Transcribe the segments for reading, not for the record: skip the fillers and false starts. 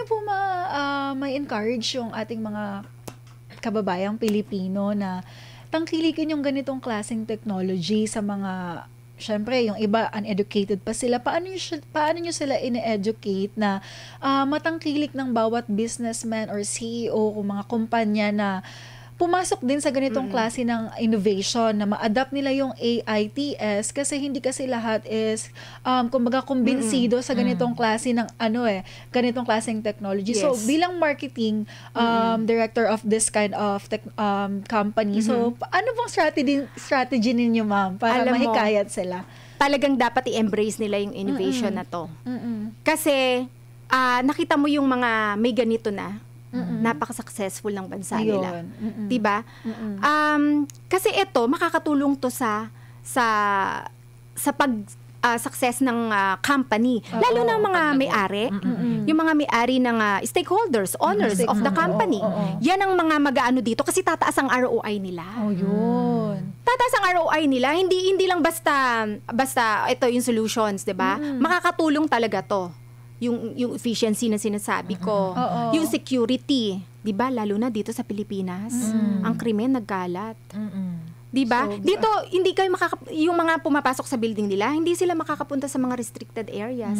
niyo po may encourage yung ating mga kababayang Pilipino na tangkilikin yung ganitong klaseng technology sa mga, syempre, yung iba uneducated pa sila. Paano niyo sila ine-educate na matangkilik ng bawat businessman or CEO o mga kumpanya na pumasok din sa ganitong klase ng innovation, na ma-adapt nila yung AITS, kasi hindi kasi lahat is kumbaga kumbinsido sa ganitong klase ng ganitong klaseng technology. Yes. So bilang marketing director of this kind of company, so ano bang strategy ninyo, ma'am, para Alam mo, mahikayat sila? Talagang dapat i-embrace nila yung innovation na to. Kasi nakita mo yung mga may ganito na, napaka-successful ng bansa nila. 'Di ba? Kasi ito makakatulong to sa pag success ng company, lalo na mga may-ari, yung mga may-ari ng stakeholders, owners of the company. Yan ang mga mag-aano dito kasi tataas ang ROI nila. Yun. Tataas ang ROI nila, hindi lang basta ito yung solutions, 'di ba? Makakatulong talaga to. Yung efficiency na sinasabi ko, yung security, 'di ba, lalo na dito sa Pilipinas, ang krimen nagkalat. 'Di ba? So, dito hindi kayo yung mga pumapasok sa building nila, hindi sila makakapunta sa mga restricted areas.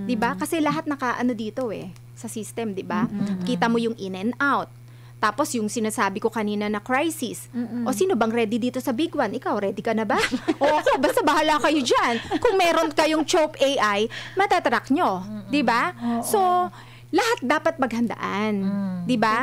'Di ba? Kasi lahat nakaano dito sa system, 'di ba? Kita mo yung in and out. Tapos yung sinasabi ko kanina na crisis. O sino bang ready dito sa big one? Ikaw, ready ka na ba? O ako, basta bahala kayo dyan. Kung meron kayong Chope AI, matatrack nyo. Diba? So, lahat dapat maghandaan. Diba?